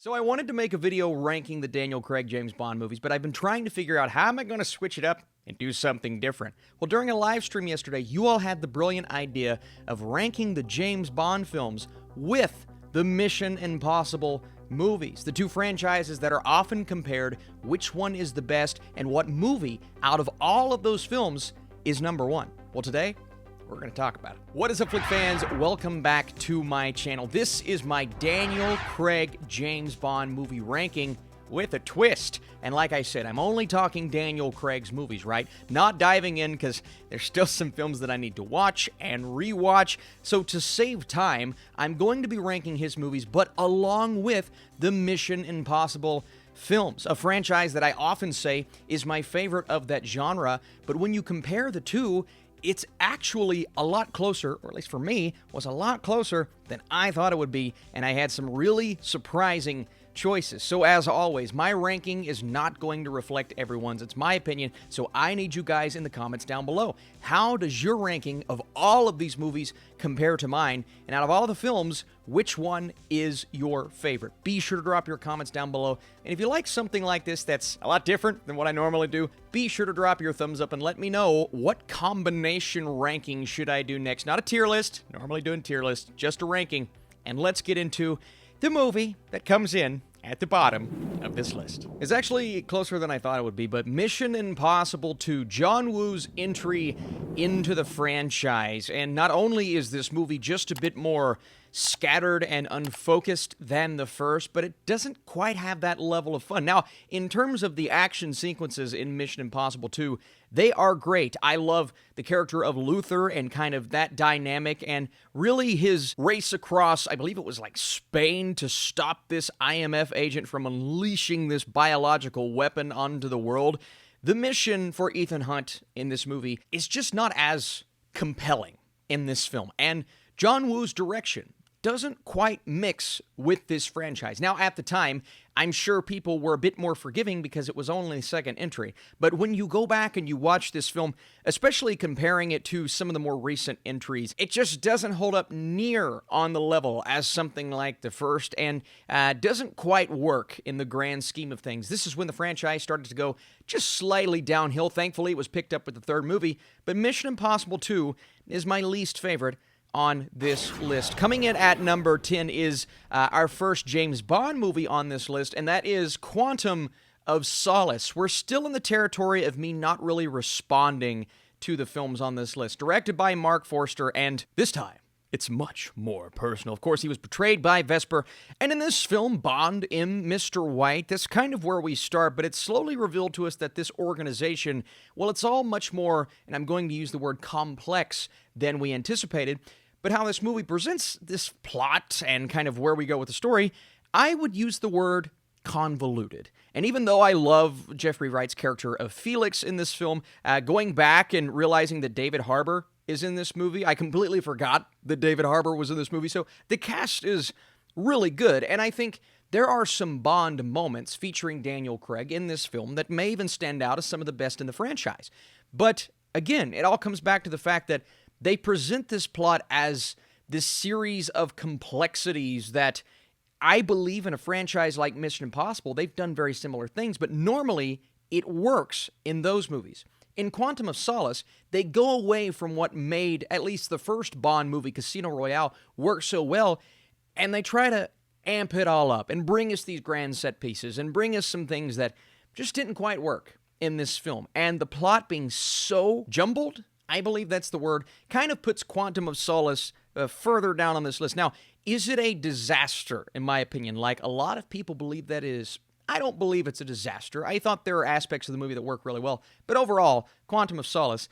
So I wanted to make a video ranking the Daniel Craig James Bond movies, but I've been trying to figure out how am I going to switch it up and do something different. Well, during a live stream yesterday, you all had the brilliant idea of ranking the James Bond films with the Mission Impossible movies, the two franchises that are often compared, which one is the best, and what movie out of all of those films is number one. Well, today, we're going to talk about it. What is up, Flick fans? Welcome back to my channel. This is my Daniel Craig James Bond movie ranking with a twist. And like I said, I'm only talking Daniel Craig's movies, right? Not diving in because there's still some films that I need to watch and rewatch. So to save time, I'm going to be ranking his movies, but along with the Mission Impossible films, a franchise that I often say is my favorite of that genre. But when you compare the two, it's actually a lot closer, or at least for me, was a lot closer than I thought it would be, and I had some really surprising choices. So as always, my ranking is not going to reflect everyone's. It's my opinion, so I need you guys in the comments down below. How does your ranking of all of these movies compare to mine? And out of all the films, which one is your favorite? Be sure to drop your comments down below. And if you like something like this that's a lot different than what I normally do, be sure to drop your thumbs up and let me know what combination ranking should I do next. Not a tier list, normally doing tier list, just a ranking. And let's get into the movie that comes in at the bottom of this list. It's actually closer than I thought it would be, but Mission Impossible 2, John Woo's entry into the franchise. And not only is this movie just a bit more scattered and unfocused than the first, but it doesn't quite have that level of fun. Now, in terms of the action sequences in Mission Impossible 2, they are great. I love the character of Luther and kind of that dynamic, and really his race across, I believe it was like Spain, to stop this IMF agent from unleashing this biological weapon onto the world. The mission for Ethan Hunt in this movie is just not as compelling in this film, and John Woo's direction doesn't quite mix with this franchise. Now, at the time, I'm sure people were a bit more forgiving because it was only the second entry. But when you go back and you watch this film, especially comparing it to some of the more recent entries, it just doesn't hold up near on the level as something like the first, and doesn't quite work in the grand scheme of things. This is when the franchise started to go just slightly downhill. Thankfully, it was picked up with the third movie. But Mission Impossible 2 is my least favorite on this list. Coming in at number 10 is our first James Bond movie on this list, and that is Quantum of Solace. We're still in the territory of me not really responding to the films on this list. Directed by Mark Forster, and this time, it's much more personal. Of course, he was portrayed by Vesper, and in this film, Bond in Mr. White, that's kind of where we start, but it's slowly revealed to us that this organization, well, it's all much more, and I'm going to use the word complex, than we anticipated. But how this movie presents this plot and kind of where we go with the story, I would use the word convoluted. And even though I love Jeffrey Wright's character of Felix in this film, going back and realizing that David Harbour is in this movie, I completely forgot that David Harbour was in this movie. So the cast is really good, and I think there are some Bond moments featuring Daniel Craig in this film that may even stand out as some of the best in the franchise. But again, it all comes back to the fact that they present this plot as this series of complexities that I believe in a franchise like Mission Impossible, they've done very similar things, but normally it works in those movies. In Quantum of Solace, they go away from what made at least the first Bond movie, Casino Royale, work so well, and they try to amp it all up and bring us these grand set pieces and bring us some things that just didn't quite work in this film. And the plot being so jumbled, I believe that's the word, kind of puts Quantum of Solace further down on this list. Now, is it a disaster, in my opinion, like a lot of people believe that it is? I don't believe it's a disaster. I thought there are aspects of the movie that work really well. But overall, Quantum of Solace,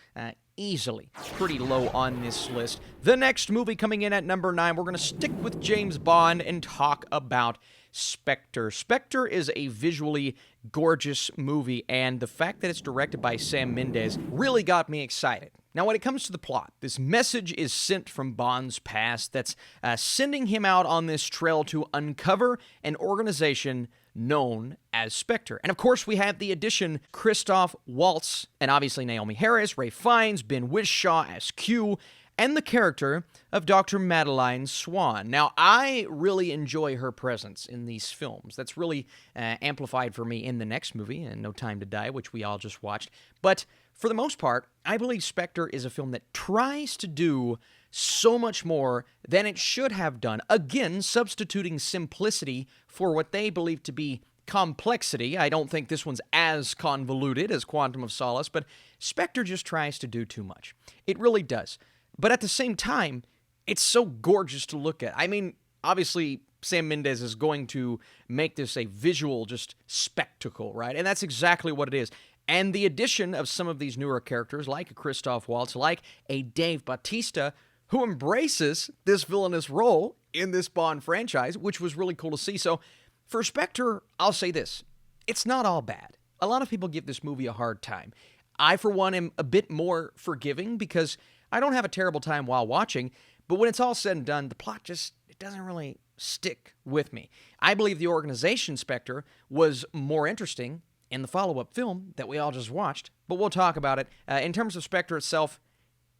easily pretty low on this list. The next movie coming in at number 9, we're going to stick with James Bond and talk about Spectre. Spectre is a visually gorgeous movie, and the fact that it's directed by Sam Mendes really got me excited. Now, when it comes to the plot, this message is sent from Bond's past that's sending him out on this trail to uncover an organization known as Spectre. And of course, we have the addition Christoph Waltz, and obviously Naomi Harris, Ray Fiennes, Ben Whishaw as Q, and the character of Dr. Madeline Swan. Now, I really enjoy her presence in these films. That's really amplified for me in the next movie, No Time to Die, which we all just watched. But for the most part, I believe Spectre is a film that tries to do so much more than it should have done. Again, substituting simplicity for what they believe to be complexity. I don't think this one's as convoluted as Quantum of Solace, but Spectre just tries to do too much. It really does. But at the same time, it's so gorgeous to look at. I mean, obviously, Sam Mendes is going to make this a visual just spectacle, right? And that's exactly what it is. And the addition of some of these newer characters, like a Christoph Waltz, like a Dave Bautista, who embraces this villainous role in this Bond franchise, which was really cool to see. So, for Spectre, I'll say this. It's not all bad. A lot of people give this movie a hard time. I, for one, am a bit more forgiving because I don't have a terrible time while watching, but when it's all said and done, the plot it doesn't really stick with me. I believe the organization Spectre was more interesting in the follow-up film that we all just watched, but we'll talk about it. In terms of Spectre itself,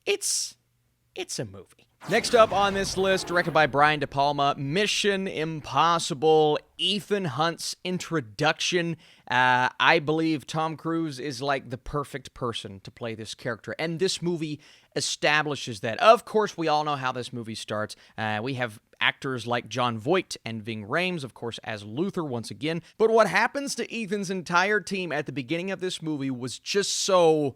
it's a movie. Next up on this list, directed by Brian De Palma, Mission Impossible, Ethan Hunt's introduction. I believe Tom Cruise is like the perfect person to play this character, and this movie establishes that. Of course, we all know how this movie starts. We have actors like Jon Voight and Ving Rhames, of course, as Luther once again. But what happens to Ethan's entire team at the beginning of this movie was just so...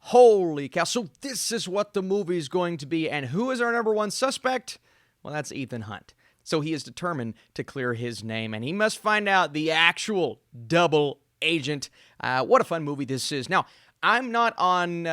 Holy cow. So this is what the movie is going to be. And who is our number one suspect? Well, that's Ethan Hunt. So he is determined to clear his name, and he must find out the actual double agent. What a fun movie this is. Now, I'm not on,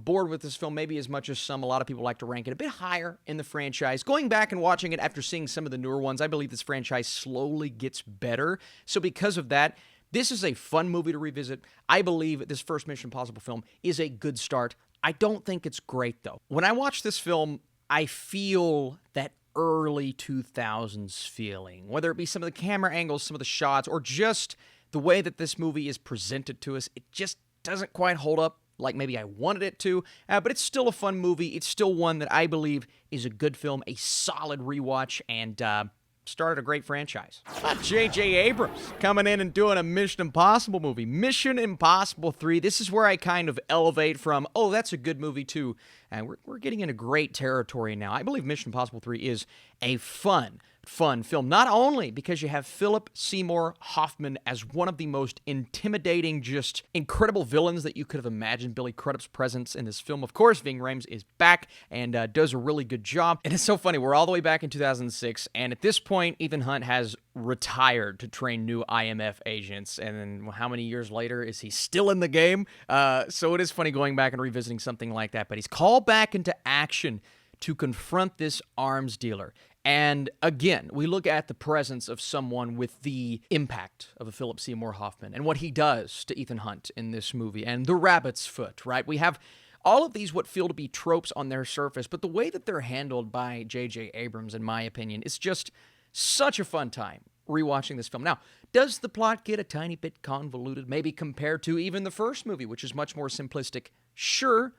board with this film maybe as much as some. A lot of people like to rank it a bit higher in the franchise. Going back and watching it after seeing some of the newer ones, I believe this franchise slowly gets better. So because of that, this is a fun movie to revisit. I believe this first Mission Impossible film is a good start. I don't think it's great, though. When I watch this film, I feel that early 2000s feeling, whether it be some of the camera angles, some of the shots, or just the way that this movie is presented to us. It just doesn't quite hold up like maybe I wanted it to, but it's still a fun movie. It's still one that I believe is a good film, a solid rewatch, and started a great franchise. J.J. Abrams coming in and doing a Mission Impossible movie. Mission Impossible 3. This is where I kind of elevate from, oh, that's a good movie too. And we're getting into great territory now. I believe Mission Impossible 3 is a fun film. Not only because you have Philip Seymour Hoffman as one of the most intimidating, just incredible villains that you could have imagined. Billy Crudup's presence in this film. Of course, Ving Rhames is back and does a really good job. And it's so funny. We're all the way back in 2006, and at this point, Ethan Hunt has retired to train new IMF agents. And then how many years later is he still in the game? So it is funny going back and revisiting something like that. But he's called back into action to confront this arms dealer. And again, we look at the presence of someone with the impact of a Philip Seymour Hoffman and what he does to Ethan Hunt in this movie, and the rabbit's foot, right? We have all of these what feel to be tropes on their surface, but the way that they're handled by J.J. Abrams, in my opinion, is just such a fun time rewatching this film. Now, does the plot get a tiny bit convoluted, maybe compared to even the first movie, which is much more simplistic? Sure.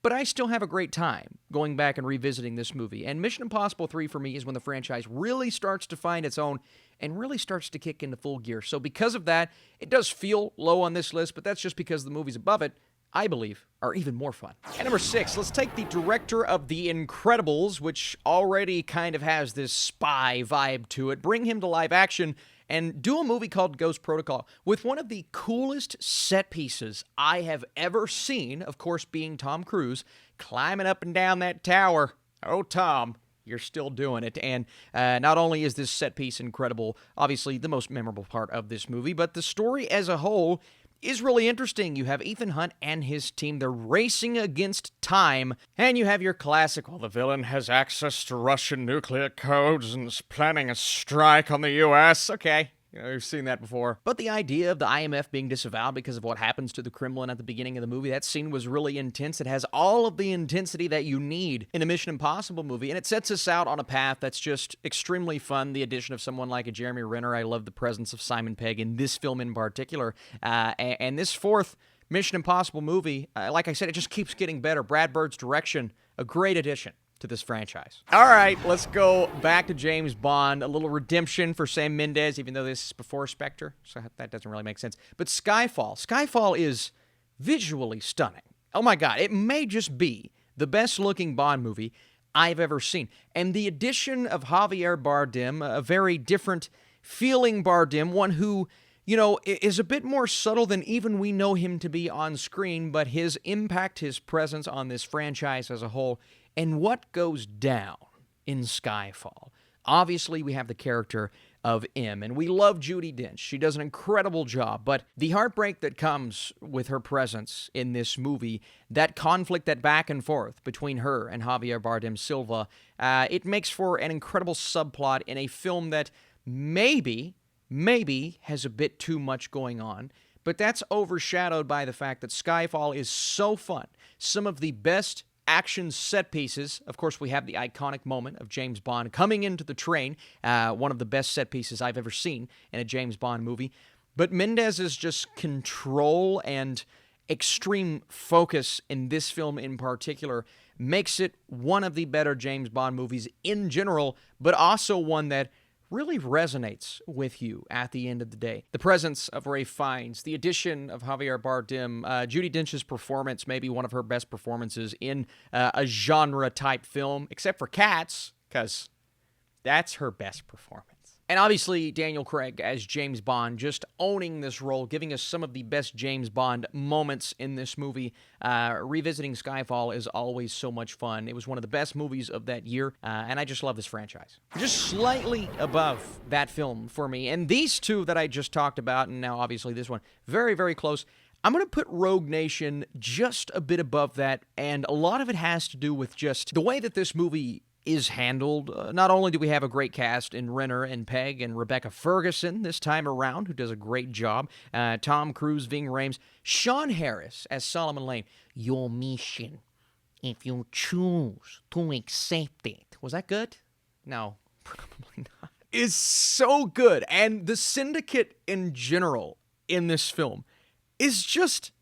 But I still have a great time going back and revisiting this movie. And Mission Impossible 3 for me is when the franchise really starts to find its own and really starts to kick into full gear. So because of that, it does feel low on this list, but that's just because the movies above it, I believe, are even more fun. At number 6, let's take the director of The Incredibles, which already kind of has this spy vibe to it, bring him to live action, and do a movie called Ghost Protocol with one of the coolest set pieces I have ever seen, of course being Tom Cruise, climbing up and down that tower. Oh, Tom, you're still doing it. And not only is this set piece incredible, obviously the most memorable part of this movie, but the story as a whole is really interesting. You have Ethan Hunt and his team. They're racing against time. And you have your classic, well, the villain has access to Russian nuclear codes and is planning a strike on the U.S. Okay, we've seen that before. But the idea of the IMF being disavowed because of what happens to the Kremlin at the beginning of the movie, that scene was really intense. It has all of the intensity that you need in a Mission Impossible movie, and it sets us out on a path that's just extremely fun. The addition of someone like a Jeremy Renner. I love the presence of Simon Pegg in this film in particular. And this fourth Mission Impossible movie, like I said, it just keeps getting better. Brad Bird's direction, a great addition to this franchise. All right, let's go back to James Bond. A little redemption for Sam Mendes, even though this is before Spectre, so that doesn't really make sense. But Skyfall. Skyfall is visually stunning. Oh my God, it may just be the best-looking Bond movie I've ever seen. And the addition of Javier Bardem, a very different feeling Bardem, one who, you know, is a bit more subtle than even we know him to be on screen, but his impact, his presence on this franchise as a whole, and what goes down in Skyfall. Obviously, we have the character of M, and we love Judi Dench. She does an incredible job, but the heartbreak that comes with her presence in this movie, that conflict, that back and forth between her and Javier Bardem Silva, it makes for an incredible subplot in a film that maybe has a bit too much going on, but that's overshadowed by the fact that Skyfall is so fun. Some of the best action set pieces. Of course, we have the iconic moment of James Bond coming into the train, one of the best set pieces I've ever seen in a James Bond movie. But Mendes's just control and extreme focus in this film in particular makes it one of the better James Bond movies in general, but also one that really resonates with you at the end of the day. The presence of Ralph Fiennes, the addition of Javier Bardem, Judi Dench's performance, maybe one of her best performances in a genre-type film, except for Cats, because that's her best performance. And obviously, Daniel Craig as James Bond, just owning this role, giving us some of the best James Bond moments in this movie. Revisiting Skyfall is always so much fun. It was one of the best movies of that year, and I just love this franchise. Just slightly above that film for me. And these two that I just talked about, and now obviously this one, very, very close. I'm going to put Rogue Nation just a bit above that, and a lot of it has to do with just the way that this movie is handled. Not only do we have a great cast in Renner and Peg and Rebecca Ferguson this time around, who does a great job, Tom Cruise, Ving Rhames, Sean Harris as Solomon Lane. Your mission, if you choose to accept it. Was that good? No, probably not. Is so good. And the Syndicate in general in this film is just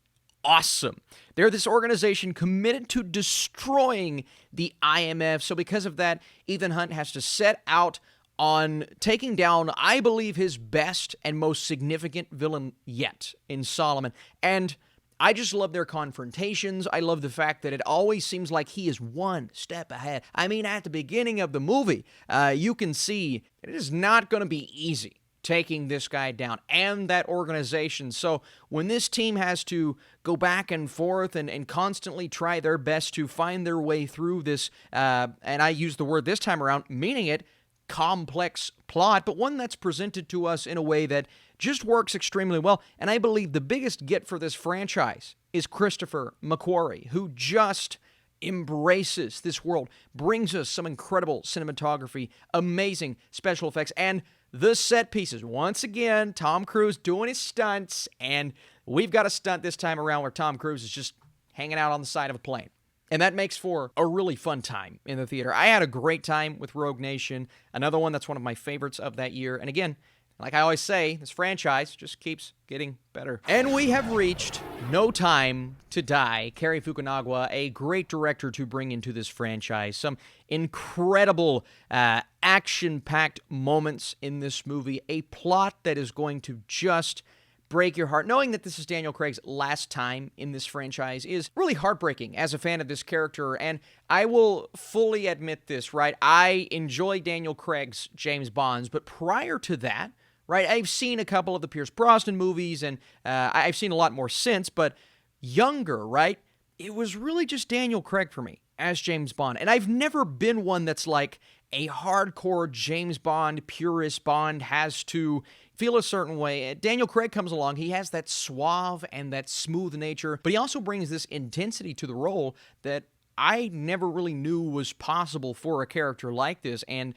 awesome. They're this organization committed to destroying the IMF. So because of that, Ethan Hunt has to set out on taking down, I believe, his best and most significant villain yet in Solomon. And I just love their confrontations. I love the fact that it always seems like he is one step ahead. I mean, at the beginning of the movie, you can see it is not going to be easy taking this guy down and that organization. So when this team has to go back and forth and constantly try their best to find their way through this, and I use the word this time around, meaning it, complex plot, but one that's presented to us in a way that just works extremely well. And I believe the biggest get for this franchise is Christopher McQuarrie, who just embraces this world, brings us some incredible cinematography, amazing special effects, and the set pieces. Once again, Tom Cruise doing his stunts, and we've got a stunt this time around where Tom Cruise is just hanging out on the side of a plane. And that makes for a really fun time in the theater. I had a great time with Rogue Nation, another one that's one of my favorites of that year. And again, like I always say, this franchise just keeps getting better. And we have reached No Time to Die. Cary Fukunaga, a great director to bring into this franchise. Some incredible action-packed moments in this movie. A plot that is going to just break your heart. Knowing that this is Daniel Craig's last time in this franchise is really heartbreaking as a fan of this character, and I will fully admit this, right? I enjoy Daniel Craig's James Bonds, but prior to that, right, I've seen a couple of the Pierce Brosnan movies, and I've seen a lot more since, but younger, right? It was really just Daniel Craig for me as James Bond, and I've never been one that's like a hardcore James Bond, purist Bond has to feel a certain way. Daniel Craig comes along, he has that suave and that smooth nature, but he also brings this intensity to the role that I never really knew was possible for a character like this, and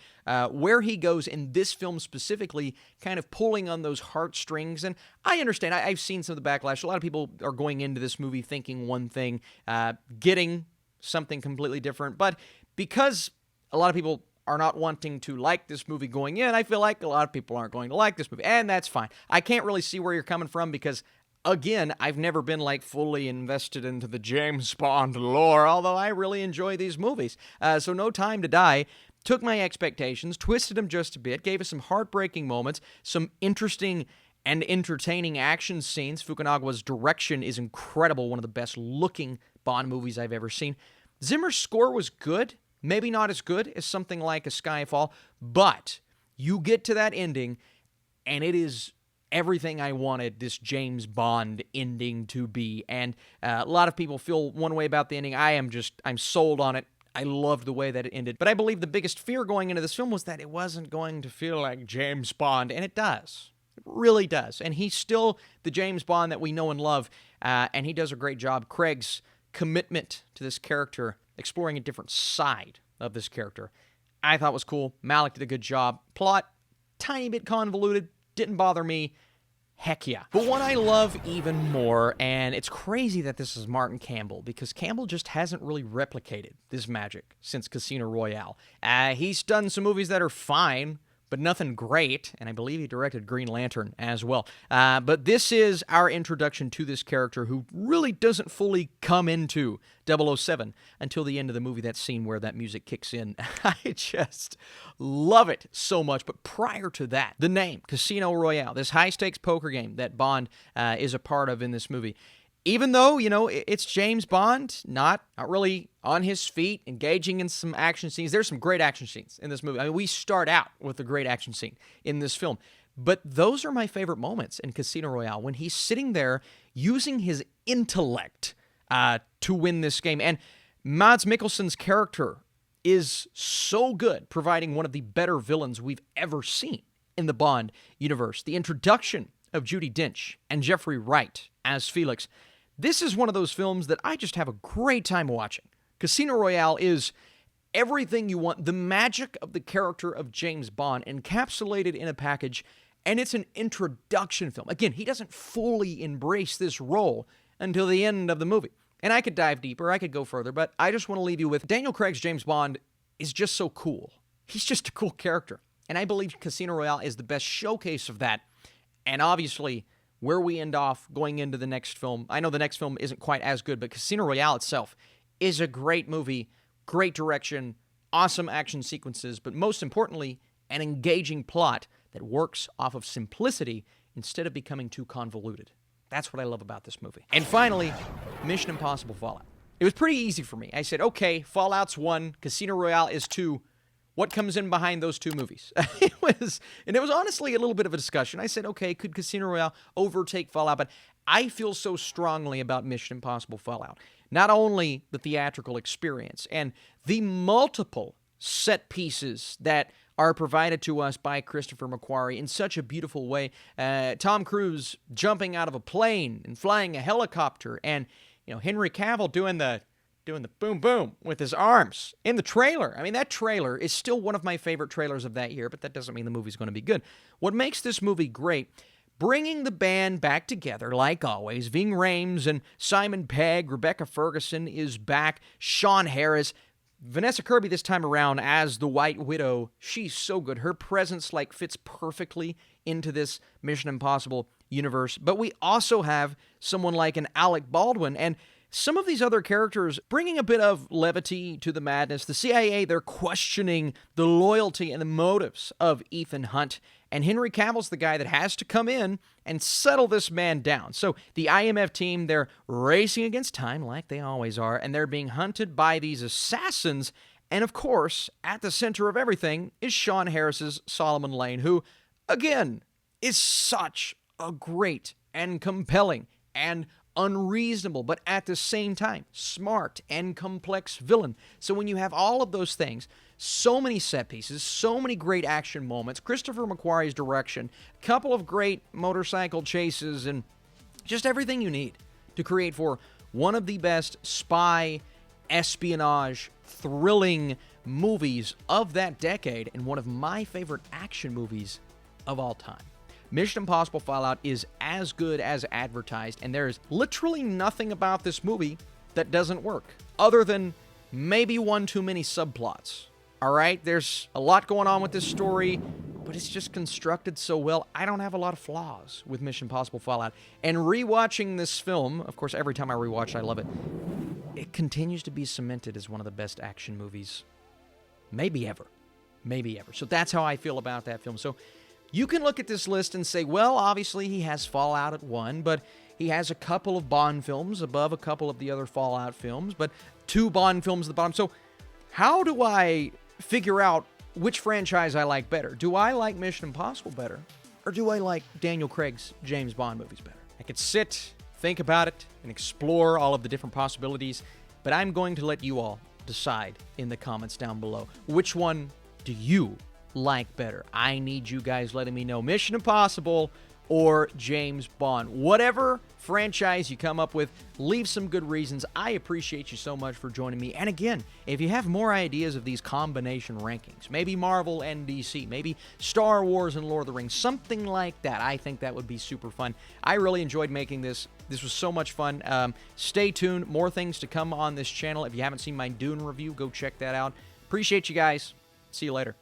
where he goes in this film specifically, kind of pulling on those heartstrings. And I understand, I've seen some of the backlash. A lot of people are going into this movie thinking one thing, getting something completely different, but because a lot of people are not wanting to like this movie going in, I feel like a lot of people aren't going to like this movie, and that's fine. I can't really see where you're coming from because Again, I've never been like fully invested into the James Bond lore, although I really enjoy these movies. So No Time to Die took my expectations, twisted them just a bit, gave us some heartbreaking moments, some interesting and entertaining action scenes. Fukunagawa's direction is incredible, one of the best looking Bond movies I've ever seen. Zimmer's score was good, maybe not as good as something like a Skyfall, but you get to that ending, and it is everything I wanted this James Bond ending to be. And a lot of people feel one way about the ending. I'm sold on it. I loved the way that it ended. But I believe the biggest fear going into this film was that it wasn't going to feel like James Bond, and it does. It really does. And he's still the James Bond that we know and love, and he does a great job. Craig's commitment to this character, exploring a different side of this character, I thought was cool. Malick did a good job. Plot, tiny bit convoluted, didn't bother me. Heck yeah. But one I love even more, and it's crazy that this is Martin Campbell, because Campbell just hasn't really replicated this magic since Casino Royale. He's done some movies that are fine, but nothing great, and I believe he directed Green Lantern as well. But this is our introduction to this character who really doesn't fully come into 007 until the end of the movie, that scene where that music kicks in. I just love it so much. But prior to that, the name, Casino Royale, this high-stakes poker game that Bond is a part of in this movie. Even though, it's James Bond, not really on his feet, engaging in some action scenes. There's some great action scenes in this movie. I mean, we start out with a great action scene in this film. But those are my favorite moments in Casino Royale, when he's sitting there using his intellect to win this game. And Mads Mikkelsen's character is so good, providing one of the better villains we've ever seen in the Bond universe. The introduction of Judi Dench and Jeffrey Wright as Felix. This is one of those films that I just have a great time watching. Casino Royale is everything you want, the magic of the character of James Bond encapsulated in a package, and it's an introduction film. Again, he doesn't fully embrace this role until the end of the movie. And I could dive deeper, I could go further, but I just want to leave you with Daniel Craig's James Bond is just so cool. He's just a cool character. And I believe Casino Royale is the best showcase of that. And obviously, where we end off going into the next film, I know the next film isn't quite as good, but Casino Royale itself is a great movie, great direction, awesome action sequences, but most importantly, an engaging plot that works off of simplicity instead of becoming too convoluted. That's what I love about this movie. And finally, Mission Impossible Fallout. It was pretty easy for me. I said, okay, Fallout's 1, Casino Royale is 2. What comes in behind those two movies? It was honestly a little bit of a discussion. I said, okay, could Casino Royale overtake Fallout? But I feel so strongly about Mission Impossible Fallout. Not only the theatrical experience and the multiple set pieces that are provided to us by Christopher McQuarrie in such a beautiful way. Tom Cruise jumping out of a plane and flying a helicopter, and Henry Cavill doing the boom boom with his arms in the trailer. I mean, that trailer is still one of my favorite trailers of that year, but that doesn't mean the movie's going to be good. What makes this movie great, bringing the band back together, like always, Ving Rhames and Simon Pegg, Rebecca Ferguson is back, Sean Harris, Vanessa Kirby this time around as the White Widow. She's so good. Her presence fits perfectly into this Mission Impossible universe. But we also have someone like an Alec Baldwin, and some of these other characters bringing a bit of levity to the madness. The CIA, they're questioning the loyalty and the motives of Ethan Hunt. And Henry Cavill's the guy that has to come in and settle this man down. So the IMF team, they're racing against time like they always are, and they're being hunted by these assassins. And of course, at the center of everything is Sean Harris's Solomon Lane, who, again, is such a great and compelling and unreasonable, but at the same time, smart and complex villain. So when you have all of those things, so many set pieces, so many great action moments, Christopher McQuarrie's direction, a couple of great motorcycle chases, and just everything you need to create for one of the best spy, espionage, thrilling movies of that decade, and one of my favorite action movies of all time. Mission Impossible Fallout is as good as advertised, and there is literally nothing about this movie that doesn't work, other than maybe one too many subplots. All right, there's a lot going on with this story, but but it's just constructed so well. I don't have a lot of flaws with Mission Impossible Fallout. And rewatching this film, of course, every time I rewatch it, I love it. It continues to be cemented as one of the best action movies, maybe ever. Maybe ever. So that's how I feel about that film. So you can look at this list and say, well, obviously he has Fallout at 1, but he has a couple of Bond films above a couple of the other Fallout films, but 2 Bond films at the bottom. So how do I figure out which franchise I like better? Do I like Mission Impossible better? Or do I like Daniel Craig's James Bond movies better? I could sit, think about it, and explore all of the different possibilities, but I'm going to let you all decide in the comments down below. Which one do you like better? I need you guys letting me know. Mission Impossible or James Bond. Whatever franchise you come up with, leave some good reasons. I appreciate you so much for joining me. And again, if you have more ideas of these combination rankings, maybe Marvel and DC, maybe Star Wars and Lord of the Rings, something like that, I think that would be super fun. I really enjoyed making this. This was so much fun. Stay tuned. More things to come on this channel. If you haven't seen my Dune review, go check that out. Appreciate you guys. See you later.